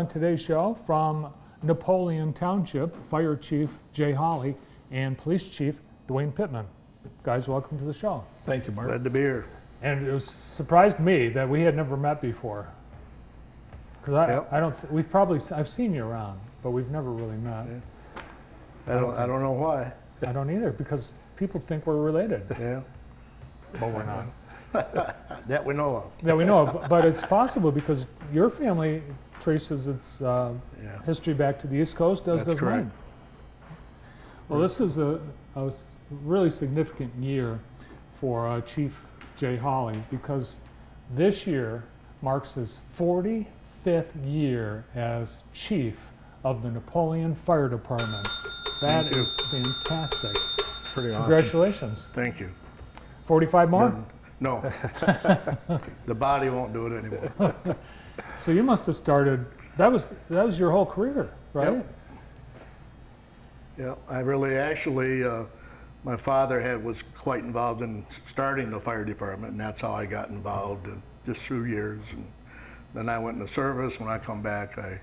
today's show from Napoleon Township, Fire Chief Jay Hawley and Police Chief Dwayne Pittman. Guys, welcome to the show. Thank you, Mark. Glad to be here. And it was surprised me that we had never met before. Because I've seen you around, but we've never really met. Yeah. I don't know why. I don't either, because people think we're related. Yeah. But we're not. That we know of. That we know of, but it's possible because your family traces its history back to the East Coast, That's does correct. mine. Well, this is a really significant year for Chief Jay Hawley because this year marks his 45th year as Chief of the Napoleon Fire Department. That is fantastic. It's pretty awesome. Congratulations. Thank you. 45 more? No. The body won't do it anymore. So you must have started, that was your whole career, right? Yep. Yeah, I really actually, my father was quite involved in starting the fire department, and that's how I got involved, and just through years. And then I went into service. When I come back, I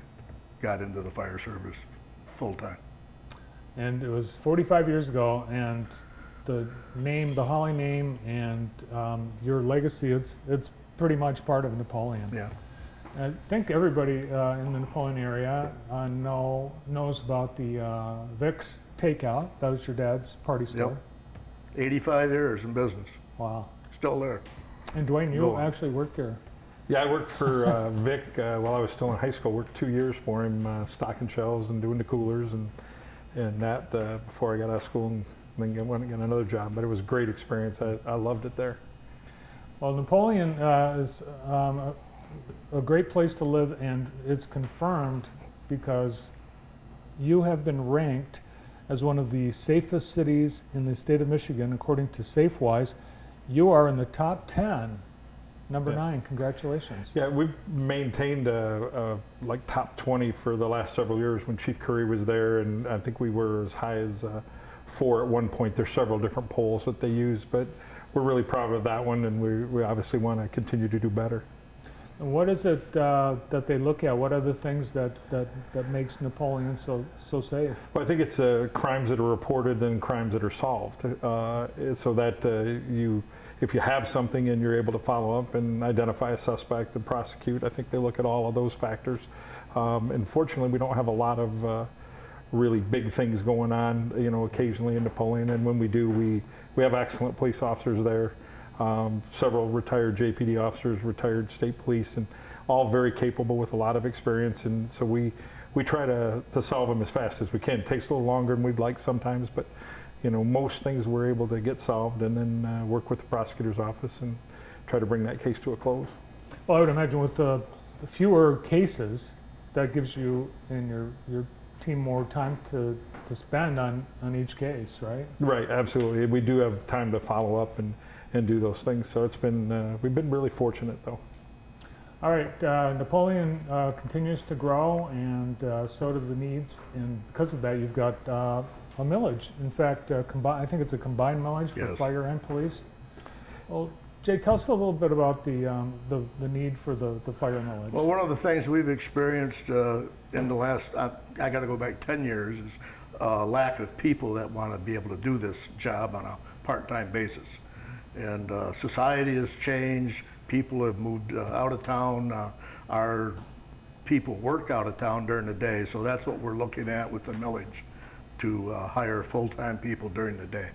got into the fire service full time. And it was 45 years ago, and the Hawley name, and your legacy, it's pretty much part of Napoleon. Yeah. I think everybody in the Napoleon area knows about the Vic's Takeout. That was your dad's party store. Yep. 85 years in business. Wow. Still there. And Dwayne, you Going. actually worked there. Yeah, I worked for Vic while I was still in high school. Worked 2 years for him, stocking shelves and doing the coolers and that before I got out of school and then went and got another job. But it was a great experience. I loved it there. Well, Napoleon is a great place to live, and it's confirmed because you have been ranked as one of the safest cities in the state of Michigan, according to SafeWise. You are in the top 10, number 9. Congratulations. Yeah, we've maintained like top 20 for the last several years when Chief Curry was there, and I think we were as high as 4 at one point. There's several different polls that they use, but we're really proud of that one, and we obviously want to continue to do better. And what is it that they look at? What are the things that makes Napoleon so safe? Well, I think it's crimes that are reported and crimes that are solved, so that if you have something and you're able to follow up and identify a suspect and prosecute, I think they look at all of those factors. Unfortunately, we don't have a lot of really big things going on, occasionally in Napoleon, and when we do, we have excellent police officers there. Several retired JPD officers, retired state police, and all very capable with a lot of experience. And so we try to solve them as fast as we can. It takes a little longer than we'd like sometimes, but most things we're able to get solved and then work with the prosecutor's office and try to bring that case to a close. Well, I would imagine with the fewer cases, that gives you and your team more time to spend on each case, right? Right, absolutely. We do have time to follow up and do those things. So it's been, we've been really fortunate though. All right, Napoleon continues to grow, and so do the needs, and because of that, you've got a millage. In fact, I think it's a combined millage for Yes. fire and police. Well, Jay, tell us a little bit about the need for the fire millage. Well, one of the things we've experienced in the last, I got to go back 10 years, is lack of people that want to be able to do this job on a part-time basis. And society has changed. People have moved out of town. Our people work out of town during the day, so that's what we're looking at with the millage, to hire full-time people during the day.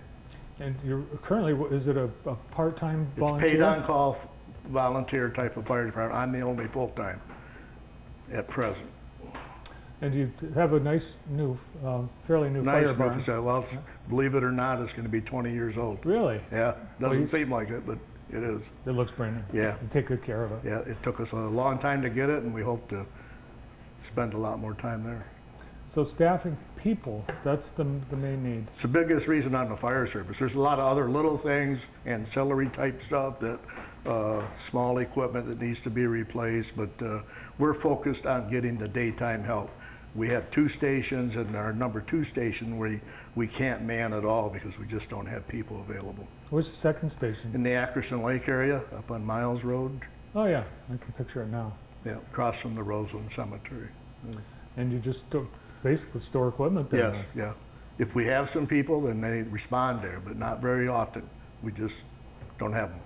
And you're currently, is it a part-time volunteer? It's paid on-call volunteer type of fire department. I'm the only full-time at present. And you have a nice new, fairly new fire Nice barn. facility. Well, believe it or not, it's going to be 20 years old. Really? Yeah, doesn't seem like it, but it is. It looks brand new. Yeah. You take good care of it. Yeah, it took us a long time to get it, and we hope to spend a lot more time there. So staffing people, that's the main need. It's the biggest reason on the fire service. There's a lot of other little things, ancillary type stuff, that small equipment that needs to be replaced, but we're focused on getting the daytime help. We have 2 stations, and our number 2 station we can't man at all because we just don't have people available. Where's the second station? In the Ackerson Lake area, up on Miles Road. Oh yeah, I can picture it now. Yeah, across from the Roseland Cemetery. And you just basically store equipment there. Yes, yeah. If we have some people, then they respond there, but not very often. We just don't have them.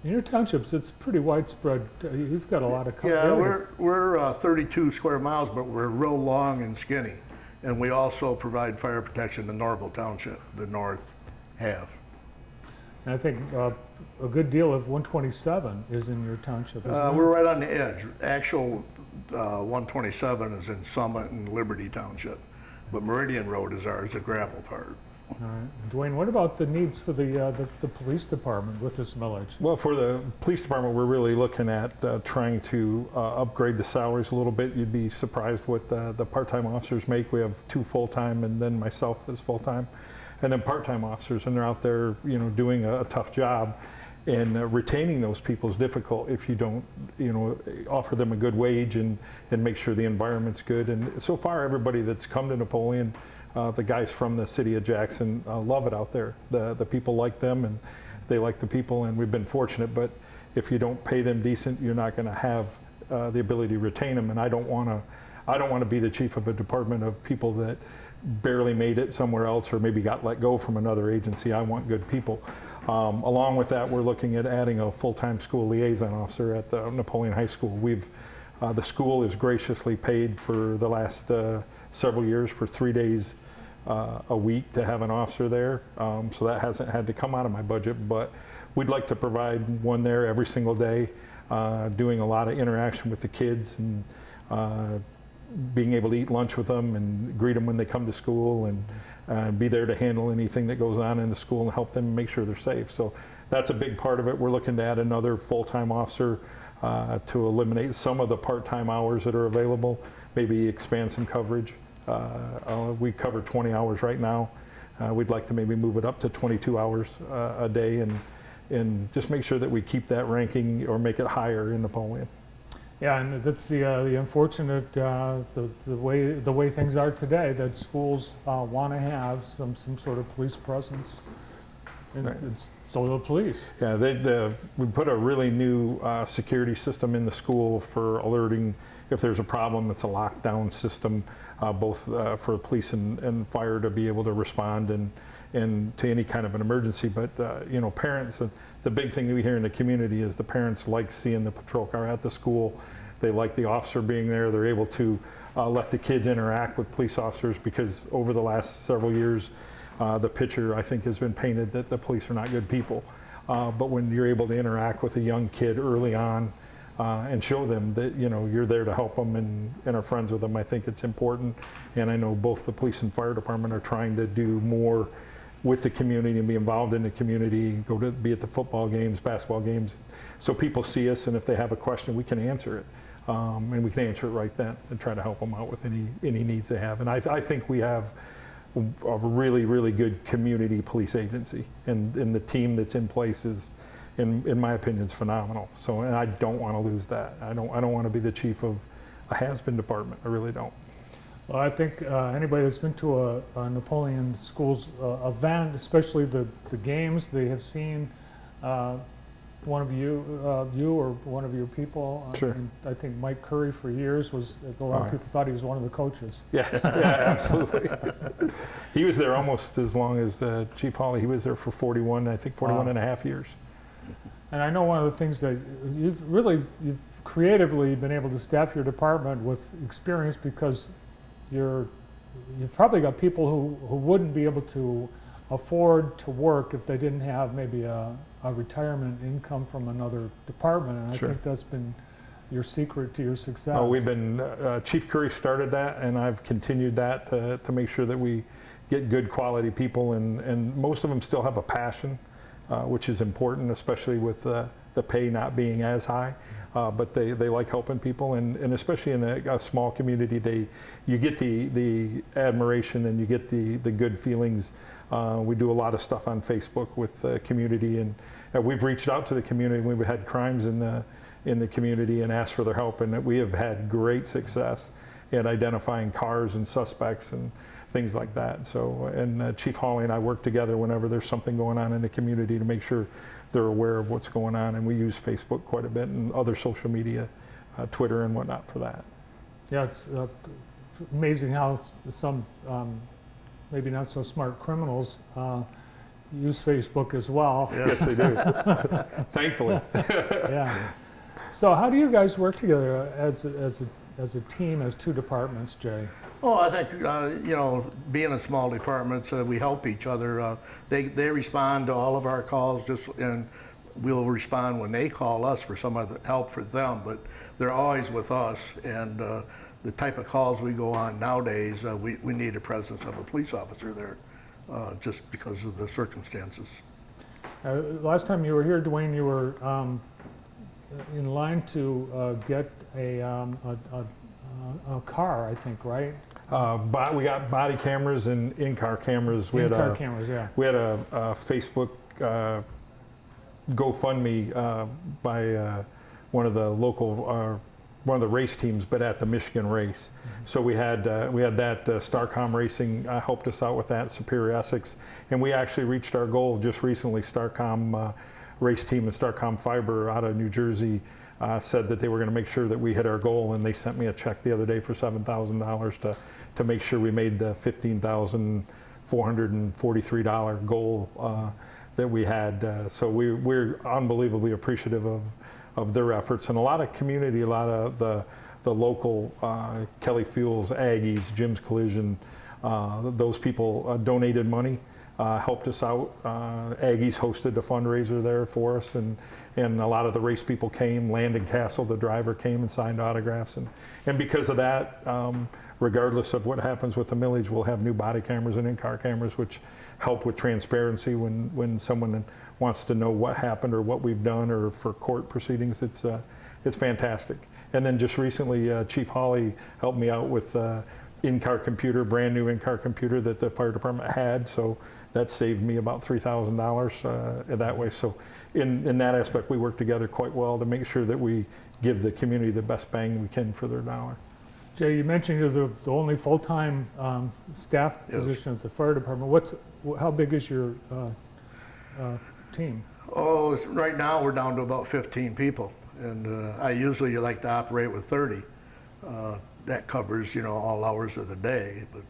In your townships, it's pretty widespread. You've got a lot of Yeah, area. we're 32 square miles, but we're real long and skinny. And we also provide fire protection in Norville Township, the north half. And I think a good deal of 127 is in your township, isn't it? We're right on the edge. Actual 127 is in Summit and Liberty Township, but Meridian Road is ours, the gravel part. All right. Dwayne, what about the needs for the police department with this millage? Well, for the police department, we're really looking at trying to upgrade the salaries a little bit. You'd be surprised what the part-time officers make. We have 2 full-time and then myself that's full-time. And then part-time officers, and they're out there, you know, doing a tough job. And retaining those people is difficult if you don't, you know, offer them a good wage and make sure the environment's good. And so far, everybody that's come to Napoleon, the guys from the city of Jackson love it out there. The people like them and they like the people, and we've been fortunate. But if you don't pay them decent, you're not going to have the ability to retain them. And I don't want to be the chief of a department of people that barely made it somewhere else or maybe got let go from another agency. I want good people. Along with that, we're looking at adding a full-time school liaison officer at the Napoleon High School. The school is graciously paid for the last several years for 3 days a week to have an officer there. So that hasn't had to come out of my budget, but we'd like to provide one there every single day, doing a lot of interaction with the kids and being able to eat lunch with them and greet them when they come to school and be there to handle anything that goes on in the school and help them make sure they're safe. So that's a big part of it. We're looking to add another full-time officer to eliminate some of the part-time hours that are available, maybe expand some coverage. We cover 20 hours right now. We'd like to maybe move it up to 22 hours a day and just make sure that we keep that ranking or make it higher in Napoleon. Yeah, and that's the unfortunate the way things are today. That schools want to have some sort of police presence, and Right. so the police. Yeah, we put a really new security system in the school for alerting if there's a problem. It's a lockdown system, both for police and fire to be able to respond and to any kind of an emergency. But you know, parents, the big thing we hear in the community is the parents like seeing the patrol car at the school. They like the officer being there. They're able to let the kids interact with police officers, because over the last several years, the picture, I think, has been painted that the police are not good people. But when you're able to interact with a young kid early on and show them that, you know, you're there to help them and are friends with them, I think it's important. And I know both the police and fire department are trying to do more with the community and be involved in the community, be at the football games, basketball games, so people see us, and if they have a question, we can answer it. And we can answer it right then and try to help them out with any needs they have. And I think we have a really, really good community police agency, and the team that's in place is, in my opinion, is phenomenal. So, and I don't want to lose that. I don't want to be the chief of a has-been department. I really don't. Well, I think anybody that's been to a Napoleon Schools event, especially the games, they have seen one of you or one of your people. Sure. And I think Mike Curry for years was. A lot of people thought he was one of the coaches. Yeah, yeah, absolutely. He was there almost as long as Chief Hawley. He was there for 41 and a half years. And I know one of the things that you've creatively been able to staff your department with experience, because you've probably got people who wouldn't be able to afford to work if they didn't have maybe a retirement income from another department. And Sure. I think that's been your secret to your success. Oh, we've been, Chief Curry started that, and I've continued that to make sure that we get good quality people, and most of them still have a passion, which is important, especially with the pay not being as high. But they like helping people, and especially in a small community, you get the admiration and you get the good feelings. We do a lot of stuff on Facebook with the community, and we've reached out to the community. We've had crimes in the community and asked for their help, and we have had great success at identifying cars and suspects and things like that. So, and Chief Hawley and I work together whenever there's something going on in the community to make sure they're aware of what's going on, and we use Facebook quite a bit and other social media, Twitter and whatnot for that. Yeah, it's amazing how some maybe not so smart criminals use Facebook as well. Yeah. Yes, they do. Thankfully. Yeah. So how do you guys work together as a team, as two departments, Jay? Oh, I think, you know, being in small departments, we help each other. They respond to all of our calls, and we'll respond when they call us for some other help for them, but they're always with us. And the type of calls we go on nowadays, we need the presence of a police officer there, just because of the circumstances. Last time you were here, Dwayne, you were in line to get a car, I think, right? We got body cameras and in-car cameras. In-car cameras, yeah. We had a Facebook GoFundMe by one of the local, one of the race teams, but at the Michigan race. Mm-hmm. So we had that Starcom Racing helped us out with that, Superior Essex, and we actually reached our goal just recently. Starcom race team and Starcom Fiber out of New Jersey said that they were going to make sure that we hit our goal, and they sent me a check the other day for $7,000 to make sure we made the $15,443 goal that we had. So we're unbelievably appreciative of their efforts, and a lot of community, a lot of the local Kelly Fuels, Aggies, Jim's Collision, those people donated money. Helped us out. Aggies hosted a fundraiser there for us, and a lot of the race people came. Landon Castle, the driver, came and signed autographs, and because of that, regardless of what happens with the millage, we'll have new body cameras and in-car cameras, which help with transparency when someone wants to know what happened or what we've done, or for court proceedings. It's fantastic. And then just recently, Chief Hawley helped me out with in-car computer, brand new in-car computer that the fire department had. So that saved me about $3,000 that way. So in that aspect, we work together quite well to make sure that we give the community the best bang we can for their dollar. Jay, you mentioned you're the only full-time staff Yes. position at the fire department. How big is your team? Oh, right now we're down to about 15 people, and I usually like to operate with 30. That covers, you know, all hours of the day. But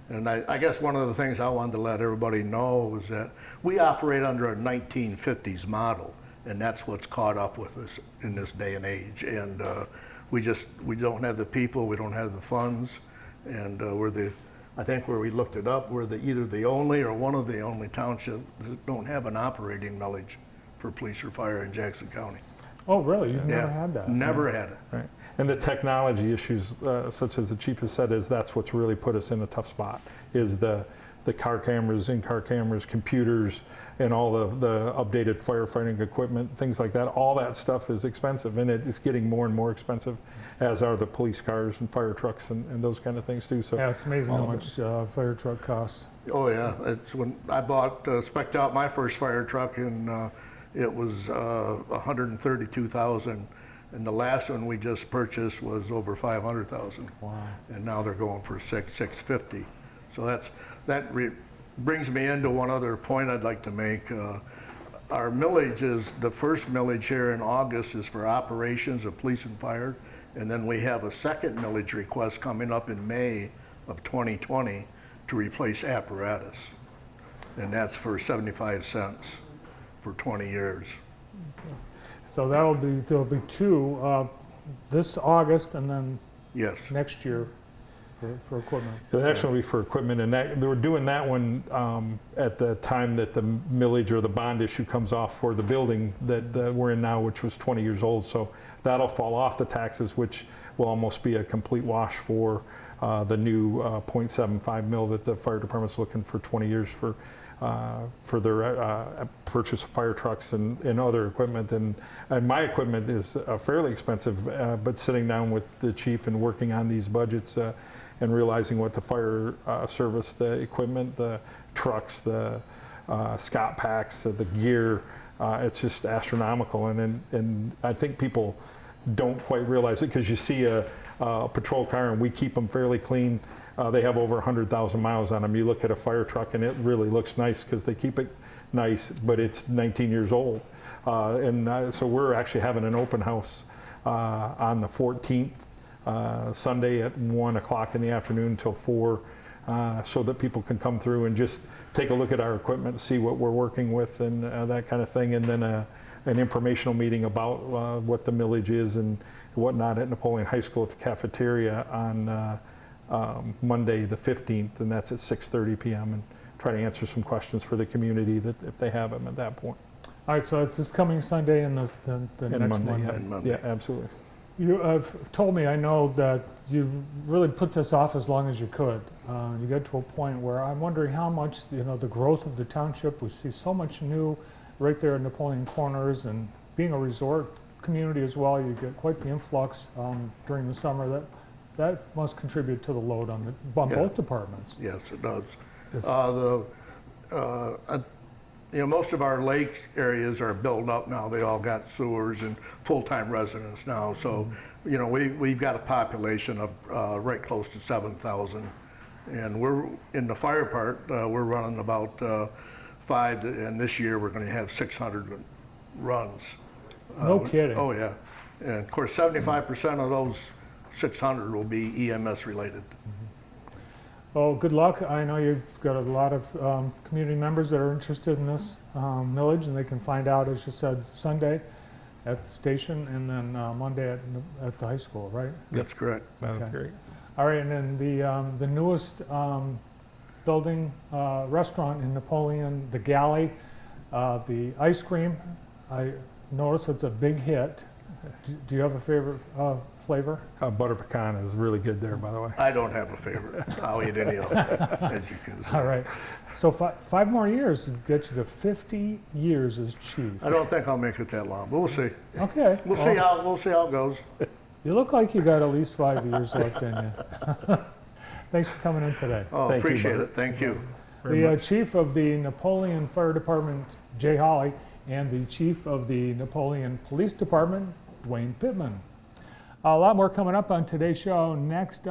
and I guess one of the things I wanted to let everybody know is that we operate under a 1950s model, and that's what's caught up with us in this day and age. And we don't have the people, we don't have the funds, and I think where we looked it up, we're either the only or one of the only townships that don't have an operating millage for police or fire in Jackson County. Oh, really? You've never had that? Never had it. Right. And the technology issues, such as the chief has said, that's what's really put us in a tough spot, is the car cameras, in-car cameras, computers, and all the updated firefighting equipment, things like that. All that stuff is expensive, and it is getting more and more expensive, as are the police cars and fire trucks and those kind of things too. So yeah, it's amazing how much fire truck costs. Oh yeah, it's when I spec'd out my first fire truck, and it was $132,000, and the last one we just purchased was over $500,000. Wow. And now they're going for $650. So brings me into one other point I'd like to make. Our millage is, the first millage here in August is for operations of police and fire, and then we have a second millage request coming up in May of 2020 to replace apparatus, and that's for 75 cents for 20 years. So there'll be two this August, and then Yes. next year for equipment. the next one will be for equipment, and they were doing that one at the time that the millage or the bond issue comes off for the building that we're in now, which was 20 years old. So that'll fall off the taxes, which will almost be a complete wash for the new 0.75 mil that the fire department's looking for 20 years for their purchase of fire trucks and other equipment. And my equipment is fairly expensive, but sitting down with the chief and working on these budgets and realizing what the fire service, the equipment, the trucks, the Scott packs, the gear, it's just astronomical. And I think people don't quite realize it, because you see a patrol car and we keep them fairly clean. They have over 100,000 miles on them. You look at a fire truck and it really looks nice because they keep it nice, but it's 19 years old. So we're actually having an open house on the 14th Sunday at 1 o'clock in the afternoon until 4, so that people can come through and just take a look at our equipment, see what we're working with and that kind of thing. And then an informational meeting about what the millage is and whatnot at Napoleon High School at the cafeteria on Monday the 15th, and that's at 6:30 p.m. and try to answer some questions for the community that if they have them at that point. All right, so it's this coming Sunday and the And next Monday, Monday. yeah. And Monday. Yeah, absolutely. You have told me, I know that you really put this off as long as you could. You get to a point where I'm wondering how much, the growth of the township, we see so much new right there in Napoleon Corners, and being a resort community as well, you get quite the influx during the summer. That must contribute to the load on Yeah. both departments. Yes, it does. Yes. Most of our lake areas are built up now. They all got sewers and full-time residents now. So, we've got a population of right close to 7,000. And we're, in the fire part, we're running about 5, and this year we're going to have 600 runs. No kidding. Oh, yeah. And of course, 75% of those 600 will be EMS related. Well, good luck. I know you've got a lot of community members that are interested in this millage, and they can find out, as you said, Sunday at the station, and then Monday at the high school, right? That's correct. That's Okay. great. All right, and then the newest building, restaurant in Napoleon, the Galley, the ice cream. I notice it's a big hit. Do you have a favorite flavor? Butter pecan is really good there, by the way. I don't have a favorite. I'll eat any of them, as you can see. All right. So 5 more years to get you to 50 years as chief. I don't think I'll make it that long, but we'll see. Okay. We'll well, see how it goes. You look like you got at least 5 years left in you. Thanks for coming in today. Oh, Thank you, appreciate Bud. it. Thank you. The chief of the Napoleon Fire Department, Jay Holly, and the chief of the Napoleon Police Department, Wayne Pittman. A lot more coming up on today's show. Next